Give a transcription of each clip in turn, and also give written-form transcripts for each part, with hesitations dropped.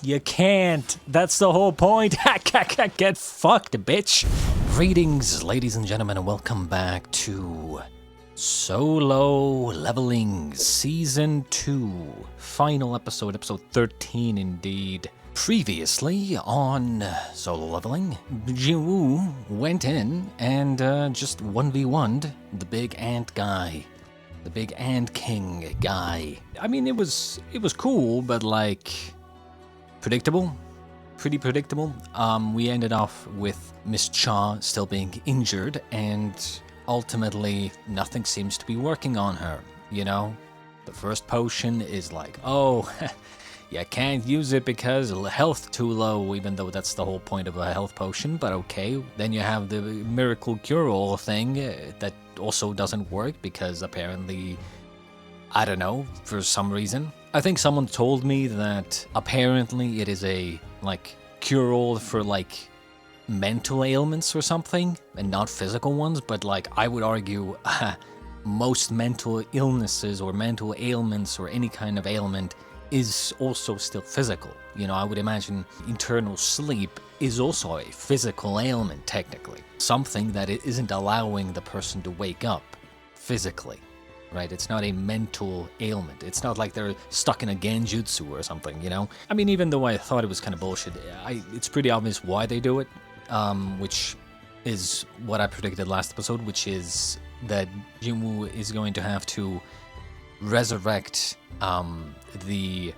You can't. That's the whole point. Get fucked, bitch. Greetings, ladies and gentlemen, and welcome back to Solo Leveling Season 2. Final episode, episode 13 indeed. Previously on Solo Leveling, Jinwoo went in and just 1v1'd the big ant guy. The big ant king guy. I mean, it was cool, but like predictable. Pretty predictable. We ended off with Miss Cha still being injured, and ultimately nothing seems to be working on her, you know? The first potion is like, oh, you can't use it because health too low, even though that's the whole point of a health potion, but okay. Then you have the miracle cure-all thing that also doesn't work because apparently, I don't know, for some reason. I think someone told me that apparently it is a, like, cure-all for, like, mental ailments or something, and not physical ones, but, like, I would argue most mental illnesses or mental ailments or any kind of ailment is also still physical. You know, I would imagine internal sleep is also a physical ailment, technically. Something that it isn't allowing the person to wake up physically. Right? It's not a mental ailment. It's not like they're stuck in a genjutsu or something, you know? I mean, even though I thought it was kind of bullshit, it's pretty obvious why they do it, which is what I predicted last episode, which is that Jinwoo is going to have to resurrect the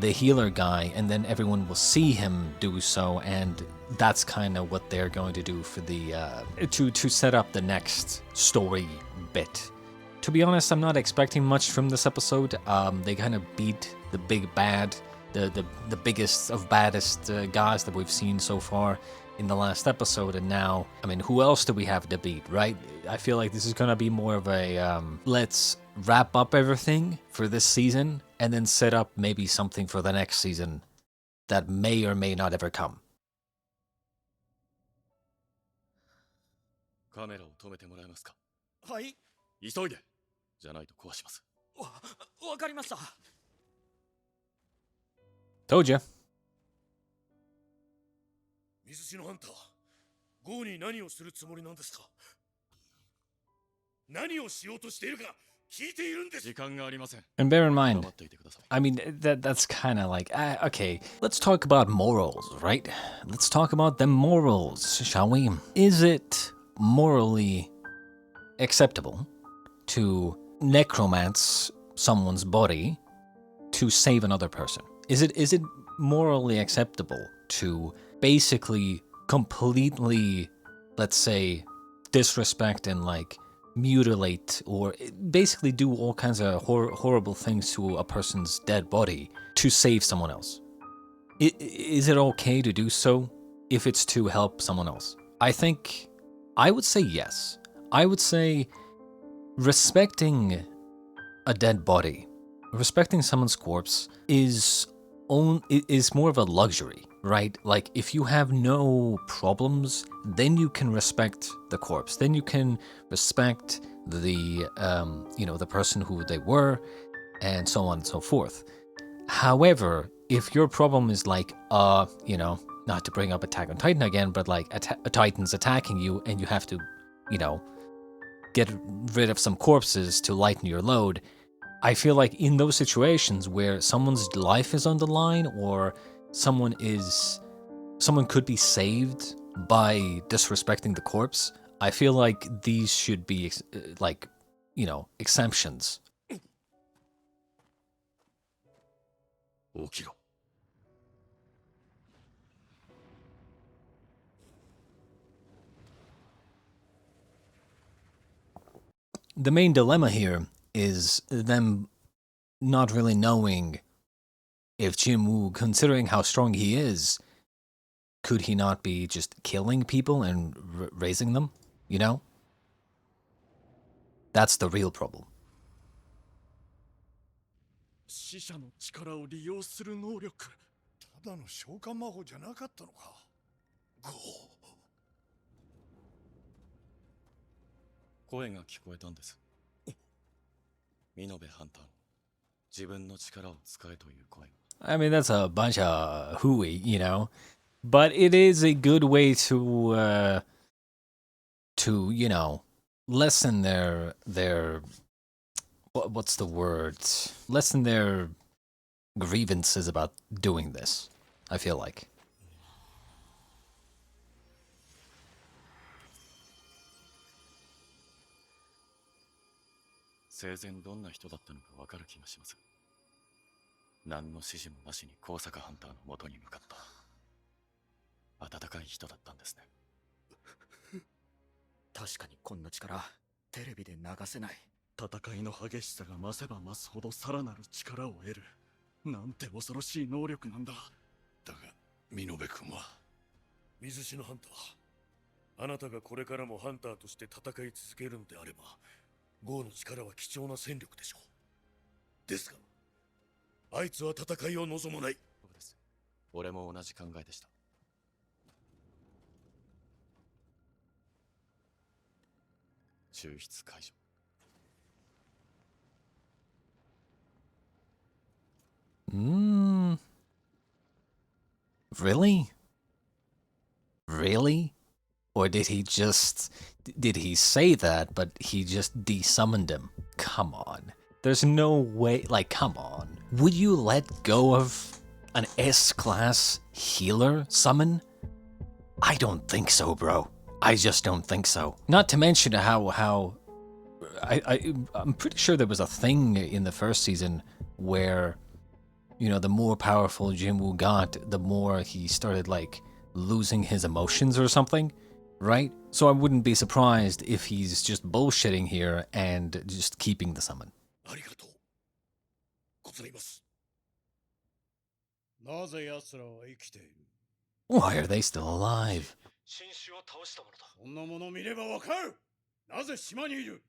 healer guy, and then everyone will see him do so, and that's kind of what they're going to do for the to set up the next story bit. To be honest, I'm not expecting much from this episode. They kind of beat the big bad, the biggest of baddest guys that we've seen so far in the last episode, and now, I mean, who else do we have to beat, right? I feel like this is gonna be more of a, let's wrap up everything for this season, and then set up maybe something for the next season that may or may not ever come. カメラを止めてもらえますか。はい。急いで。じゃないと壊します。わかりました。Told you. 水地のハンター、ゴーに何をするつもりなんですか。何をしようとしているか聞いているんです。時間がありません。And bear in mind, I mean, that's kind of like, okay, let's talk about morals, right? Let's talk about the morals, shall we? Is it morally acceptable to necromance someone's body to save another person? Is it morally acceptable to basically completely, let's say, disrespect and like mutilate or basically do all kinds of horrible things to a person's dead body to save someone else? Is it okay to do so if it's to help someone else? I would say yes. I would say respecting a dead body, respecting someone's corpse is more of a luxury, right? Like, if you have no problems, then you can respect the corpse. Then you can respect the, the person who they were, and so on and so forth. However, if your problem is like, not to bring up Attack on Titan again, but like a Titan's attacking you and you have to, get rid of some corpses to lighten your load, I feel like in those situations where someone's life is on the line, or someone could be saved by disrespecting the corpse, I feel like these should be exemptions. The main dilemma here is them not really knowing if Jinwoo, considering how strong he is, could he not be just killing people and raising them, you know? That's the real problem. 死者の力を利用する能力。ただの召喚魔法じゃなかったのか。ゴー。声が聞こえたんです。I mean, that's a bunch of hooey, you know, but it is a good way to you know, lessen their what's the word? Lessen their grievances about doing this. I feel like. 生前どんな人だったのかわかる気がします。何の指示もなしに高坂ハンターの元に向かった。温かい人だったんですね。確かにこんな力、テレビで流せない。戦いの激しさが増せば増すほどさらなる力を得る。なんて恐ろしい能力なんだ。だが、見延君は水篠ハンター。あなたがこれからもハンターとして戦い続けるのであれば、ゴーの力は貴重な戦力でしょう。ですが、あいつは戦いを望まない。そうです。俺も同じ考えでした。抽出解除。Really? Really? Or did he say that, but he just desummoned him? Come on. There's no way, like, come on. Would you let go of an S-class healer summon? I don't think so, bro. I just don't think so. Not to mention how I'm pretty sure there was a thing in the first season where, you know, the more powerful Jinwoo got, the more he started, like, losing his emotions or something, right? So I wouldn't be surprised if he's just bullshitting here and just keeping the summon. Why are they still alive? そんなものを見ればわかる。なぜ島にいる。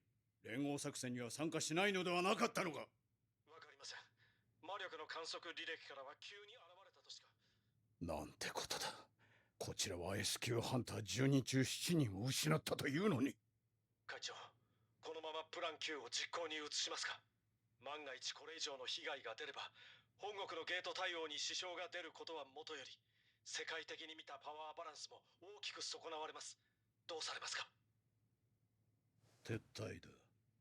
連合作戦には参加しないのではなかったのか。わかりません。魔力の観測履歴からは急に現れたとしか。なんてことだ。こちらは S 級ハンター10人中7人を失ったというのに。会長、このままプラン9を実行に移しますか。万が一これ以上の被害が出れば、本国のゲート対応に支障が出ることはもとより、世界的に見たパワーバランスも大きく損なわれます。どうされますか。撤退だ。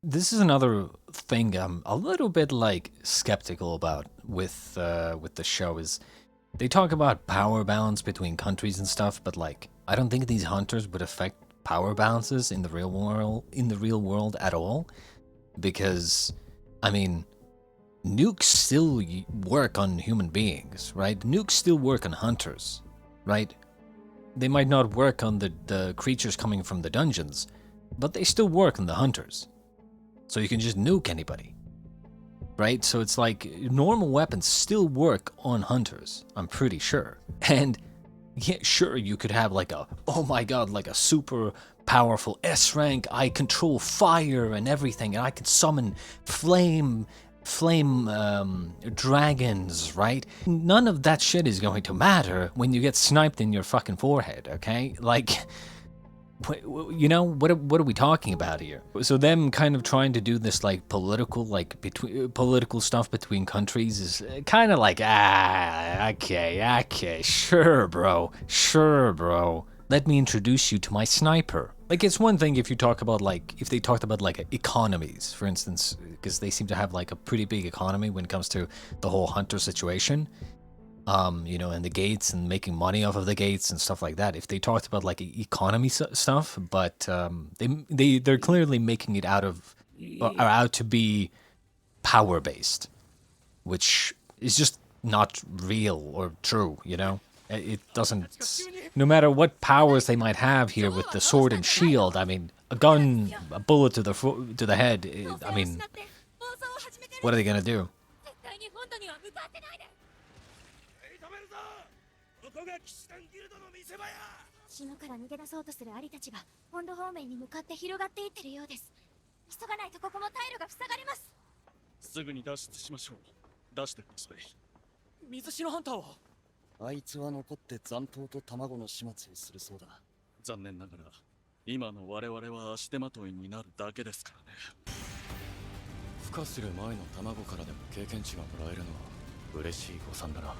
This is another thing I'm a little bit like skeptical about with the show is they talk about power balance between countries and stuff, but like I don't think these hunters would affect power balances in the real world at all, because I mean nukes still work on human beings, right? Nukes still work on hunters, right? They might not work on the creatures coming from the dungeons, but they still work on the hunters. So you can just nuke anybody, right? So it's like normal weapons still work on hunters, I'm pretty sure. And yeah, sure, you could have like a, oh my god, like a super powerful S rank, I control fire and everything, and I can summon flame dragons, right? None of that shit is going to matter when you get sniped in your fucking forehead, okay? Like, you know, what are we talking about here? So them kind of trying to do this like political, like political stuff between countries is kind of like, okay, sure bro, let me introduce you to my sniper. Like, it's one thing if you talk about like, if they talked about like economies, for instance, because they seem to have like a pretty big economy when it comes to the whole hunter situation. You know, and the gates and making money off of the gates and stuff like that. If they talked about like economy stuff, but they're clearly making it out to be power based, which is just not real or true. You know, it doesn't. No matter what powers they might have here with the sword and shield, I mean, a gun, a bullet to the head. I mean, what are they gonna do? 島から逃げ出そうとするアリたちが本土方面に向かって広がっていってるようです。急がないとここも退路が塞がれます。すぐに脱出しましょう。出してください。水篠ハンターはあいつは残って残党と卵の始末をするそうだ。残念ながら今の我々は足手まといになるだけですからね。孵化する前の卵からでも経験値がもらえるのは嬉しい誤算だな。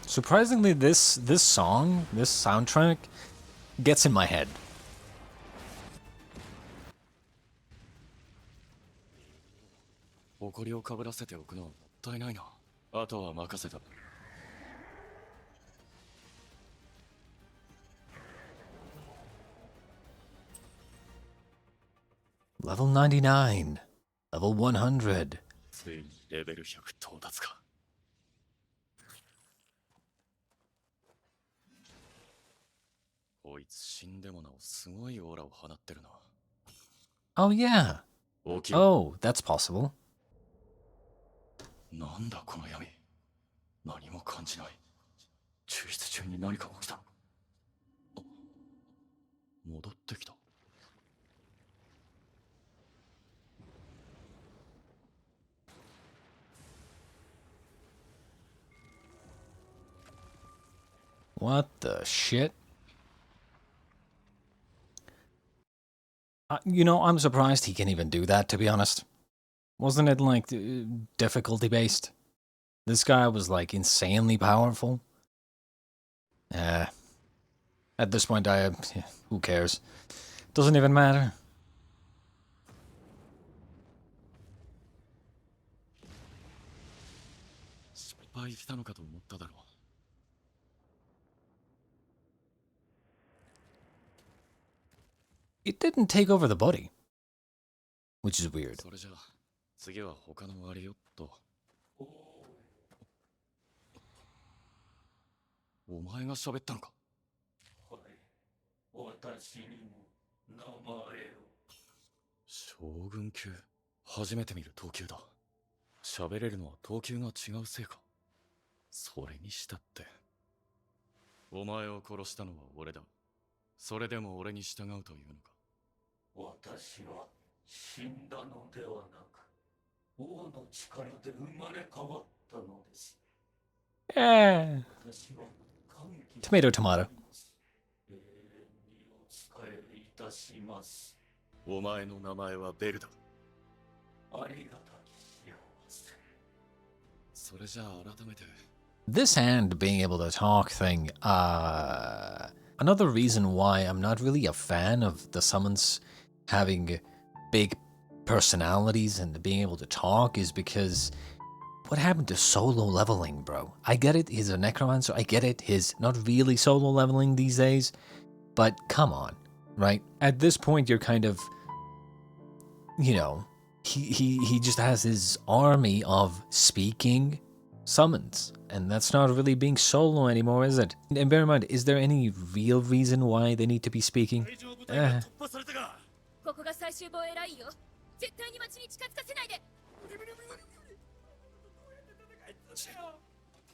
Surprisingly, this song, this soundtrack, gets in my head. 誇りをかぶらせておくのはもったいないな。あとは任せた。Level 99, level 100. ついにレベル100到達か。こいつ死んでもなおすごいオーラを放ってるな。 Oh yeah. 大きい。 Oh, that's possible. なんだこの闇。何も感じない。抽出中に何か起きたのか。あ、戻ってきた。What the shit? You know, I'm surprised he can even do that, to be honest. Wasn't it, like, difficulty-based? This guy was, like, insanely powerful. At this point, who cares? Doesn't even matter. It didn't take over the body, which is weird. それじゃあ次は他の割りよっと。お前が喋ったのか。はい、私にも名前を。将軍級、初めて見る等級だ。喋れるのは等級が違うせいか。それにしたって。お前を殺したのは俺だ。それでも俺に従うというのか。私は死んだのではなく、王の力で生まれ変わったのです。私は歓喜 Tomato, tomato. 永遠にお仕えいたします。お前の名前はベルだ。ありがたき幸せ。それじゃあ改めて。 This hand being able to talk thing, another reason why I'm not really a fan of the summons having big personalities and being able to talk is because what happened to solo leveling, bro? I get it, he's a necromancer, I get it, he's not really solo leveling these days, but come on, right? At this point, you're kind of, you know, he just has his army of speaking summons, and that's not really being solo anymore, is it? And bear in mind, is there any real reason why they need to be speaking? ここが最終防衛ラインよ。絶対に町に近づかせないで。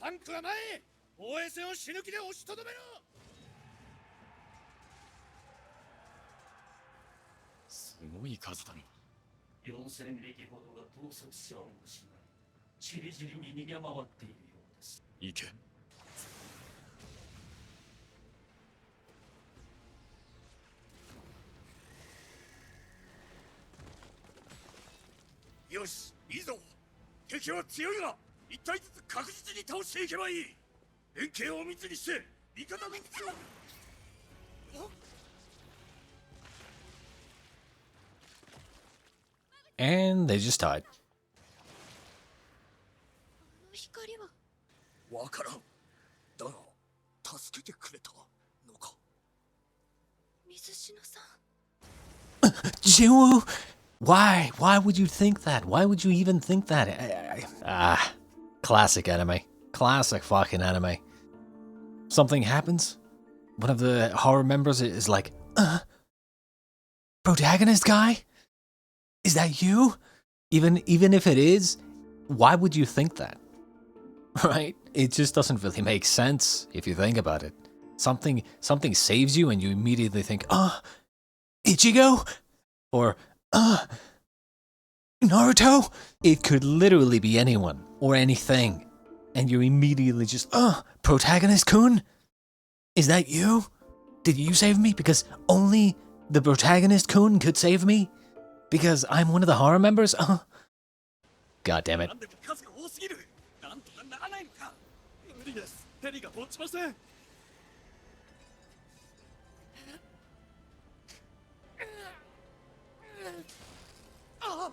タンクは前へ。防衛線を死ぬ気で押しとどめろ。すごい数だな。4000匹ほどが統率者を失い、ちりぢりに逃げ回っているようです。行け。よし、いいぞ。敵は強いが、一体ずつ確実に倒していけばいい。連携を密にして、味方の口を。And they just died. 光はわからん。だが、助けてくれたのか。水篠さん。Jinwoo! Why? Why would you think that? Why would you even think that? Classic anime. Classic fucking anime. Something happens. One of the horror members is like, protagonist guy? Is that you? Even if it is, why would you think that? Right? It just doesn't really make sense if you think about it. Something saves you and you immediately think, Ichigo? Or, Naruto? It could literally be anyone or anything. And you're immediately just, protagonist-kun? Is that you? Did you save me? Because only the protagonist Kun could save me? Because I'm one of the horror members? God damn it. なんでも数が多すぎる。なんとかならないのか。無理です。手にが持ちません。あっ。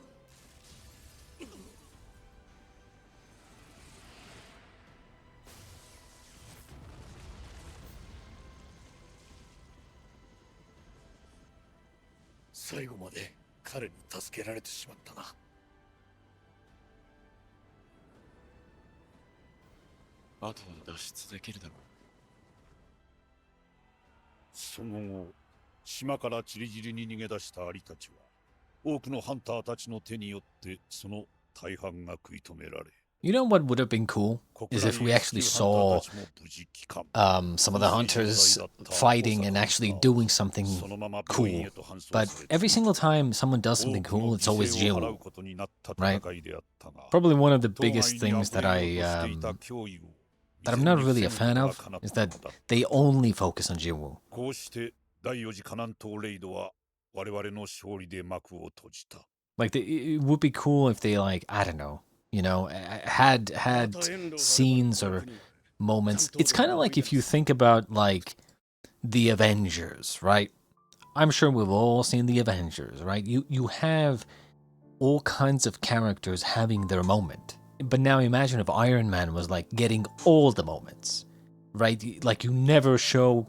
最後まで彼に助けられてしまったな。あとは脱出できるだろう。その後、島から散り散りに逃げ出したアリたちは、多くのハンターたちの手によってその大半が食い止められ。You know what would have been cool? Is if we actually saw some of the hunters fighting and actually doing something cool. But every single time someone does something cool, it's always Jinwoo, right? Probably one of the biggest things that I'm not really a fan of is that they only focus on Jinwoo. こうして第4次カナン島レイドは我々の勝利で幕を閉じた。Like it would be cool if they I don't know, had scenes or moments. It's kind of like if you think about like the Avengers, right? I'm sure we've all seen the Avengers, right? You have all kinds of characters having their moment. But now imagine if Iron Man was like getting all the moments, right? Like you never show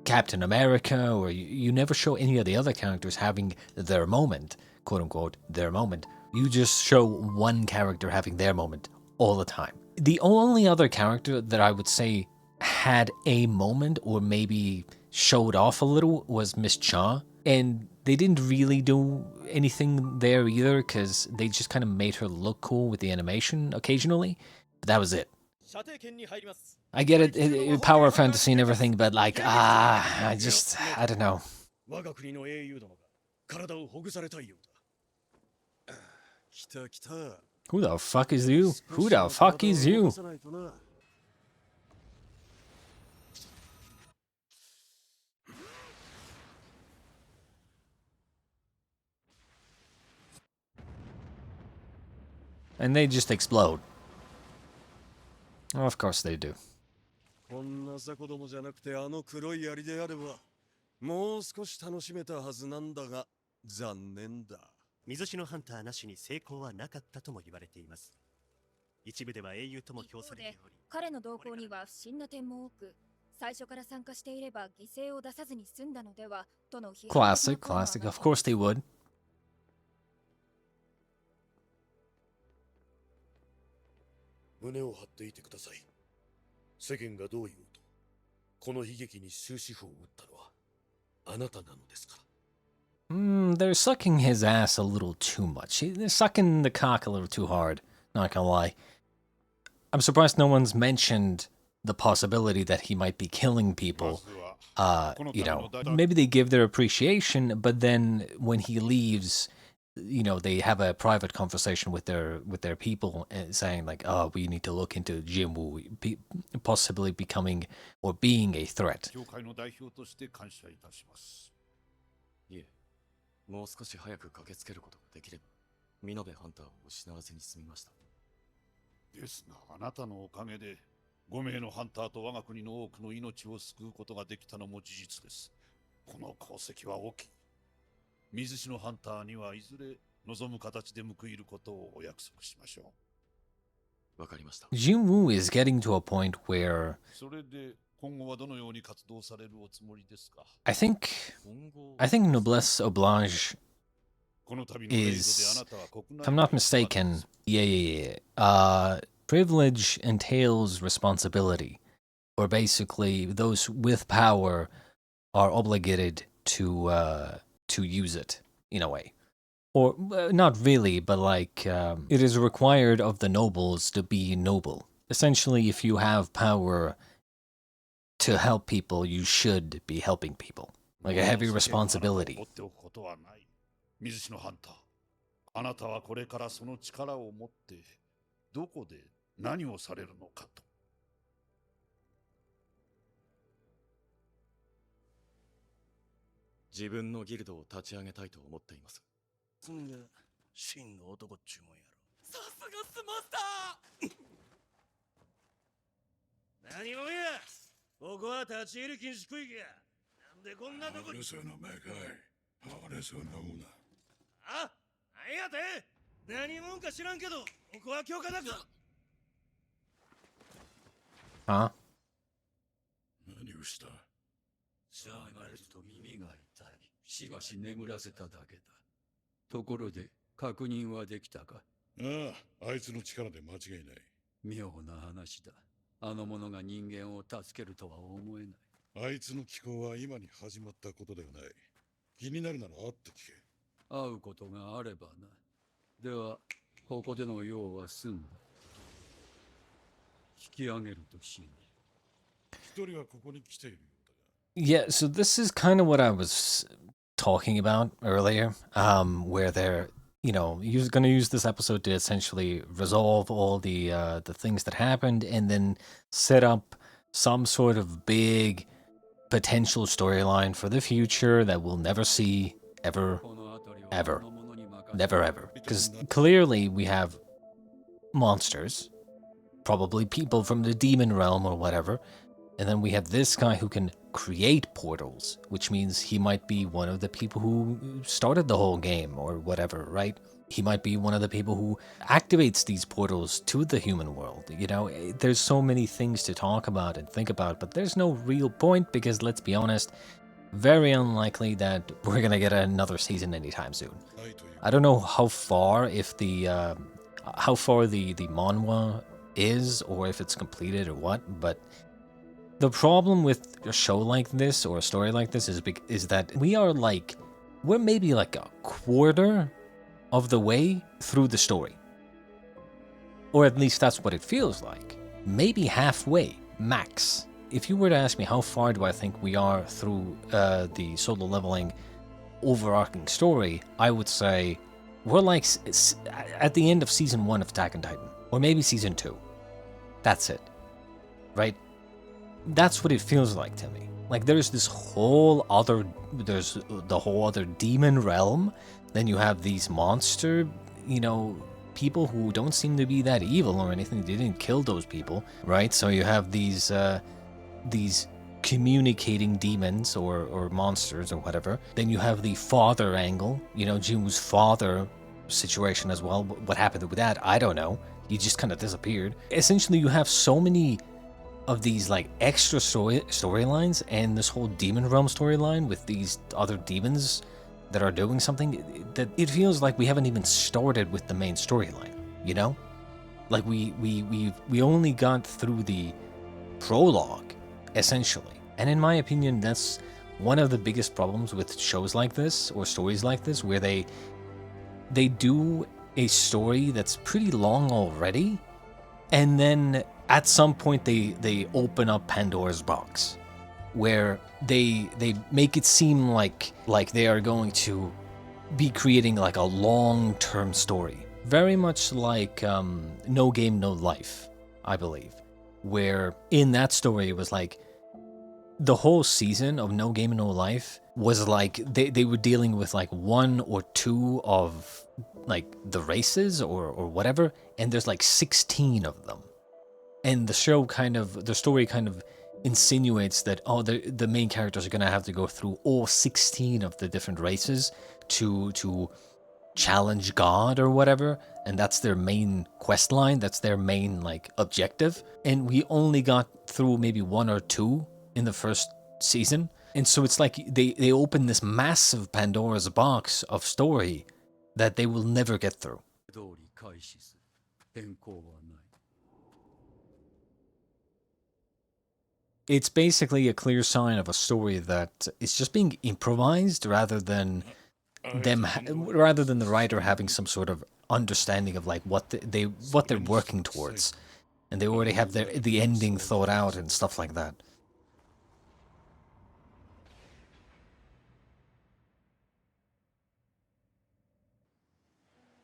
Captain America or you never show any of the other characters having their moment, quote unquote, their moment. You just show one character having their moment all the time. The only other character that I would say had a moment or maybe showed off a little was Miss Cha. And they didn't really do anything there either because they just kind of made her look cool with the animation occasionally. But that was it. I get it, power fantasy and everything, but like, I don't know. Who the fuck is you? Who the fuck is you? And they just explode. Oh, of course they do. こんな雑魚どもじゃなくてあの黒い槍であればもう少し楽しめたはずなんだが残念だ。水篠ハンターなしに成功はなかったとも言われています。一部では英雄とも評されており、彼の動向には不審な点も多く、最初から参加していれば犠牲を出さずに済んだのではとの批判。Classic. Of course they would. 胸を張っていてください。世間がどう言おうと、この悲劇に終止符を打ったのはあなたなのですから。They're sucking his ass a little too much. They're sucking the cock a little too hard. Not gonna lie. I'm surprised no one's mentioned the possibility that he might be killing people. Maybe they give their appreciation, but then when he leaves, they have a private conversation with their people saying like, oh, we need to look into Jinwoo possibly becoming or being a threat. いえ、もう少し早く駆けつけることができれば、見延ハンターを失わずに済みました。ですが、あなたのおかげで5名のハンターと我が国の多くの命を救うことができたのも事実です。この功績は大きい。水篠ハンターにはいずれ望む形で報いることをお約束しましょう。わかりました。Jinwoo is getting to a point where それで今後はどのように活動されるおつもりですか？ I think Noblesse Oblige is, if I'm not mistaken, privilege entails responsibility, or basically those with power are obligated to use it in a way, or not really, but like it is required of the nobles to be noble. Essentially, if you have power to help people, you should be helping people. Like a heavy responsibility. 水篠ハンター、あなたはこれからその力を持ってどこで何をされるのかと。自分のギルドを立ち上げたいと思っています。すんが真の男っちゅうもんやろ。さすがスマスター何もんや、ここは立ち入り禁止区域や。なんでこんなとこに。そのめかい。あれそんなもんな。あ、なんやて。何もんか知らんけど、ここは許可なく。Huh? 何をした？下がると耳が痛い。しばし眠らせただけだ。ところで、確認はできたか？ああ、あいつの力で間違いない。妙な話だ。あの者が人間を助けるとは思えない。あいつの気候は今に始まったことではない。気になるなら会って聞け。会うことがあればな。では、ここでの用は済んだ。引き上げるとしよう。一人はここに来ているようだが。Yeah, so this is kind of what I was talking about earlier, where they're, going to use this episode to essentially resolve all the things that happened and then set up some sort of big potential storyline for the future that we'll never see ever, ever, never ever. Because clearly we have monsters, probably people from the demon realm or whatever, and then we have this guy who can create portals, which means he might be one of the people who started the whole game or whatever, right? He might be one of the people who activates these portals to the human world. There's so many things to talk about and think about, but there's no real point because, let's be honest, very unlikely that we're gonna get another season anytime soon. I don't know how far the manhwa is, or if it's completed or what, but the problem with a show like this or a story like this is that we're maybe like a quarter of the way through the story. Or at least that's what it feels like. Maybe halfway, max. If you were to ask me how far do I think we are through the solo leveling overarching story, I would say we're like at the end of season 1 of Attack on Titan. Or maybe season 2. That's it. Right? That's what it feels like to me. Like there's the whole other demon realm. Then you have these monster, people who don't seem to be that evil or anything. They didn't kill those people, right? So you have these communicating demons or monsters or whatever. Then you have the father angle, Jinwoo's father situation as well. What happened with that? I don't know. He just kind of disappeared. Essentially, you have so many of these extra storylines and this whole demon realm storyline with these other demons that are doing something that it feels like we haven't even started with the main storyline, Like we only got through the prologue, essentially. And in my opinion, that's one of the biggest problems with shows like this or stories like this, where they do a story that's pretty long already, and then at some point they open up Pandora's box, where they make it seem like they are going to be creating like a long-term story, very much like No Game No Life, I believe, where in that story it was like the whole season of No Game No Life was like they were dealing with like 1 or 2 of like the races or whatever, and there's like 16 of them. And the story kind of insinuates that, the main characters are going to have to go through all 16 of the different races to challenge God or whatever, and that's their main quest line, that's their main objective. And we only got through maybe 1 or 2 in the first season. And so it's like they open this massive Pandora's box of story that they will never get through. It's basically a clear sign of a story that is just being improvised rather than the writer having some sort of understanding of what they're working towards, and they already have the ending thought out and stuff like that.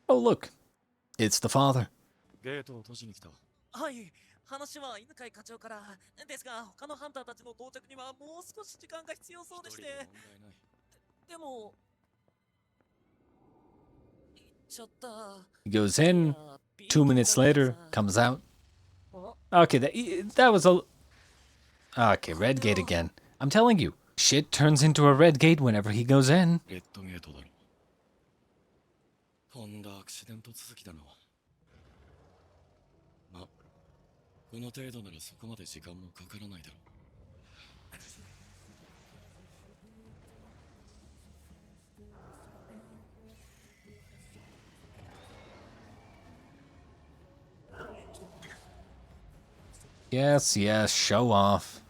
Oh look, it's the father. ゲートを閉じに来た。はい、話は犬飼課長からですが、他のハンターたちの到着にはもう少し時間が必要そうでして。でも行っちゃった。 He goes in, 2 minutes later, comes out. Okay, that was a... Okay, red gate again. I'm telling you, shit turns into a red gate whenever he goes in. レッドゲートだろ。とんだアクシデント続きだな。ま、この程度ならそこまで時間もかからないだろう。Yes, yes, show off.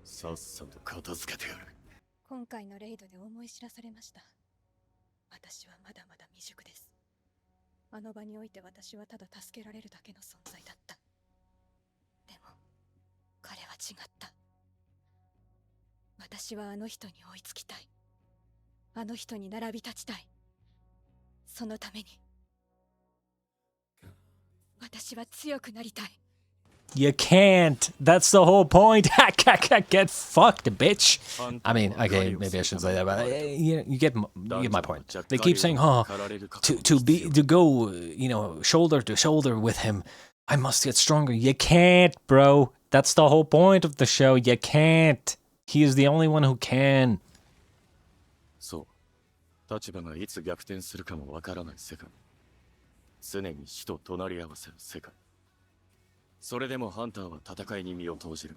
さっさと片付けてやる。今回のレイドで思い知らされました。私はまだまだ未熟です。あの場において私はただ助けられるだけの存在だった。でも彼は違った。私はあの人に追いつきたい。あの人に並び立ちたい。そのために私は強くなりたい。 You can't. That's the whole point. Get fucked, bitch. I mean, okay, maybe I shouldn't say that, but you get my point. They keep saying, "Oh, to go, you know, shoulder to shoulder with him, I must get stronger." You can't, bro. That's the whole point of the show. You can't. He is the only one who can. そう。立場がいつ逆転するかもわからない世界。常に死と隣り合わせる世界。それでもハンターは戦いに身を投じる。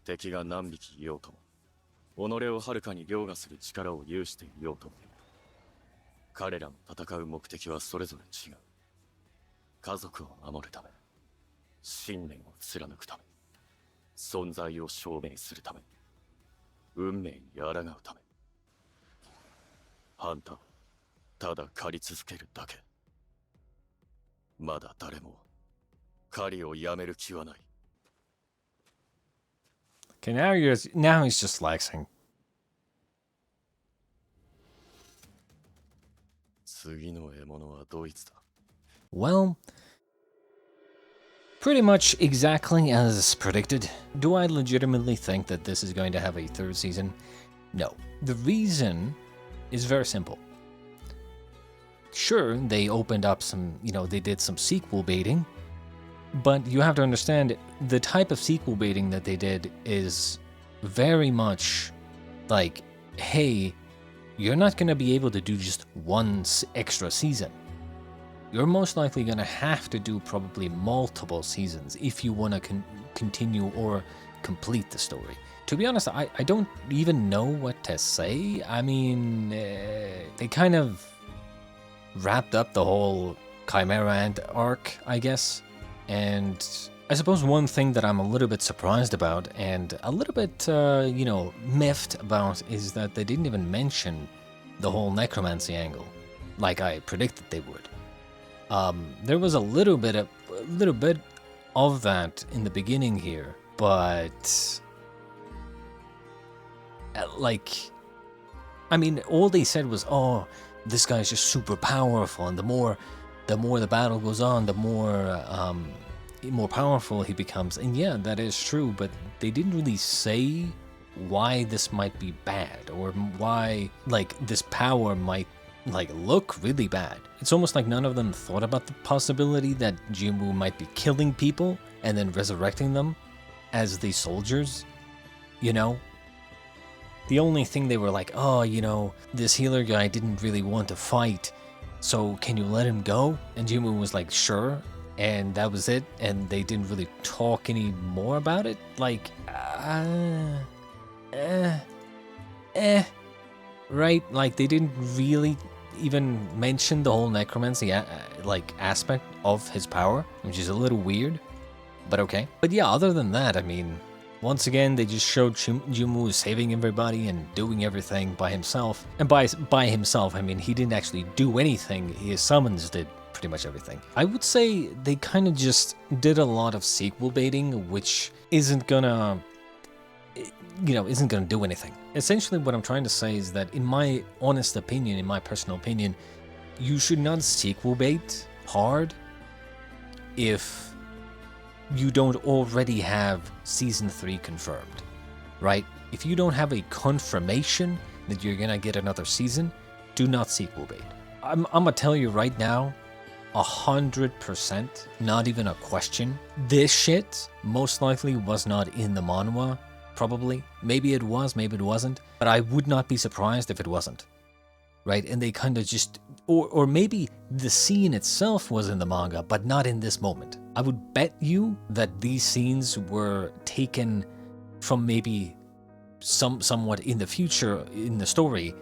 敵が何匹いようとも、己をはるかに凌駕する力を有していようとも。彼らの戦う目的はそれぞれ違う。家族を守るため、信念を貫くため、存在を証明するため、運命に抗うため。ハンター、ただ狩り続けるだけ。まだ誰も狩りをやめる気はない。 Okay, now he's just flexing. 次の獲物はドイツだ。 Well, pretty much exactly as predicted. Do I legitimately think that this is going to have a third season? No. The reason is very simple. Sure, they opened up some, you know, they did some sequel baiting, but you have to understand the type of sequel baiting that they did is very much like, hey, you're not going to be able to do just one extra season. You're most likely going to have to do probably multiple seasons if you want to continue or complete the story. To be honest, I don't even know what to say. I mean, they kind of wrapped up the whole Chimera Ant arc, I guess. And I suppose one thing that I'm a little bit surprised about and a little bit, you know, miffed about is that they didn't even mention the whole necromancy angle, like I predicted they would. There was a little bit of that in the beginning here, but like, I mean, all they said was, "Oh, this guy's just super powerful, and the more the battle goes on, the more powerful he becomes." And yeah, that is true, but they didn't really say why this might be bad or why like this power might like look really bad. It's almost like none of them thought about the possibility that Jinwoo might be killing people and then resurrecting them as the soldiers, you know? The only thing they were like, "Oh, you know, this healer guy didn't really want to fight, so can you let him go?" And Jinwoo was like, "Sure." And that was it, and they didn't really talk any more about it. Like, right? Like, they didn't really even mention the whole necromancy like aspect of his power, which is a little weird, but okay. But yeah, other than that, I mean, once again, they just showed Jinwoo saving everybody and doing everything by himself. And by himself, I mean, he didn't actually do anything. His summons did pretty much everything. I would say they kind of just did a lot of sequel baiting, which isn't gonna, you know, isn't gonna do anything. Essentially, what I'm trying to say is that, in my honest opinion, in my personal opinion, you should not sequel bait hard if you don't already have season 3 confirmed, right? if you don't have a confirmation that you're gonna get another season, do not sequel bait. I'm gonna tell you right now, 100%, not even a question. This shit most likely was not in the manhwa, probably. Maybe it was, maybe it wasn't, but I would not be surprised if it wasn't. Right? And they kind of just, or maybe the scene itself was in the manga, but not in this moment. I would bet you that these scenes were taken from maybe somewhat in the future in the story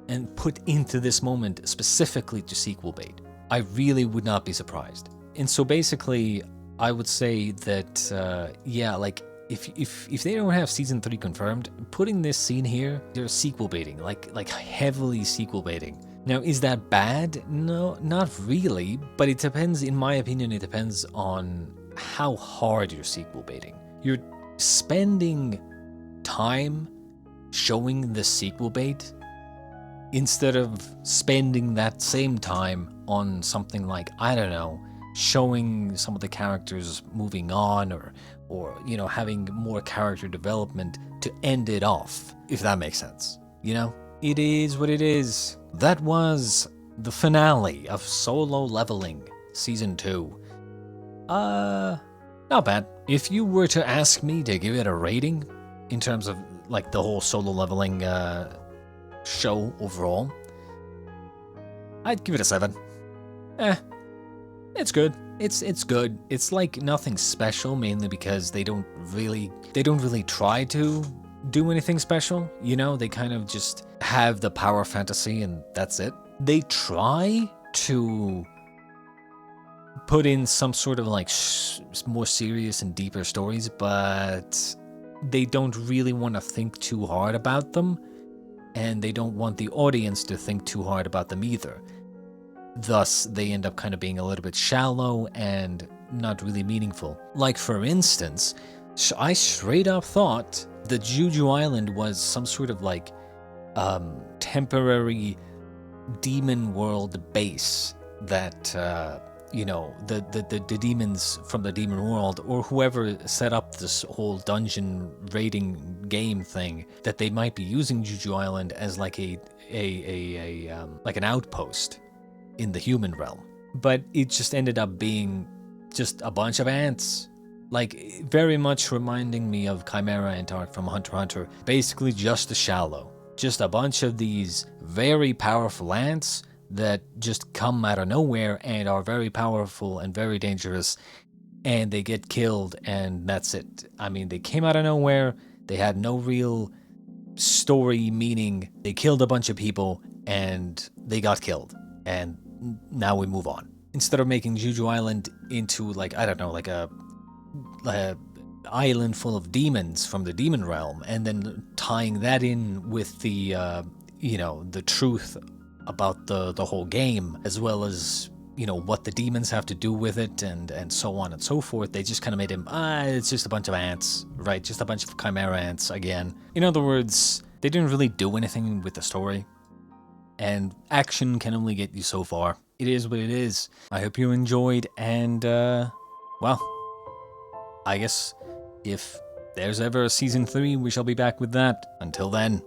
and put into this moment specifically to sequel bait. I really would not be surprised. And so basically, I would say that, yeah, like, if they don't have season 3 confirmed, putting this scene here, they're sequel baiting, like heavily sequel baiting. Now, is that bad? No, not really, but it depends, in my opinion, it depends on how hard you're sequel baiting. You're spending time showing the sequel bait instead of spending that same time on something like, I don't know, showing some of the characters moving on or you know, having more character development to end it off, if that makes sense. You know, it is what it is. That was the finale of Solo Leveling Season 2. Not bad. If you were to ask me to give it a rating in terms of like the whole Solo Leveling show overall, I'd give it a 7. It's good. It's good. It's like nothing special, mainly because they don't really try to do anything special. You know, they kind of just have the power fantasy and that's it. They try to put in some sort of like more serious and deeper stories, but they don't really want to think too hard about them, and they don't want the audience to think too hard about them either. Thus, they end up kind of being a little bit shallow and not really meaningful. Like, for instance, I straight up thought that Juju Island was some sort of like temporary demon world base that, you know, the demons from the demon world, or whoever set up this whole dungeon raiding game thing, that they might be using Juju Island as like like an outpost in the human realm. But it just ended up being just a bunch of ants. Like, very much reminding me of Chimera and Tark from Hunter x Hunter. Basically just a shallow. Just a bunch of these very powerful ants that just come out of nowhere and are very powerful and very dangerous, and they get killed, and that's it. I mean, they came out of nowhere, they had no real story meaning, they killed a bunch of people, and they got killed. And now we move on. Instead of making Juju Island into, like, I don't know, like a island full of demons from the demon realm, and then tying that in with the, you know, the truth about the whole game, as well as, you know, what the demons have to do with it, and so on and so forth, they just kind of made him, it's just a bunch of ants, right? Just a bunch of chimera ants again. In other words, they didn't really do anything with the story. And action can only get you so far. It is what it is. I hope you enjoyed, and, well, I guess if there's ever a season 3, we shall be back with that. Until then.